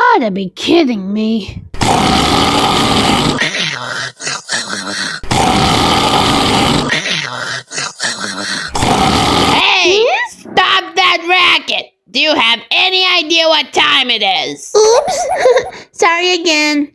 Gotta be kidding me. Hey! Stop that racket! Do you have any idea what time it is? Oops. Sorry again.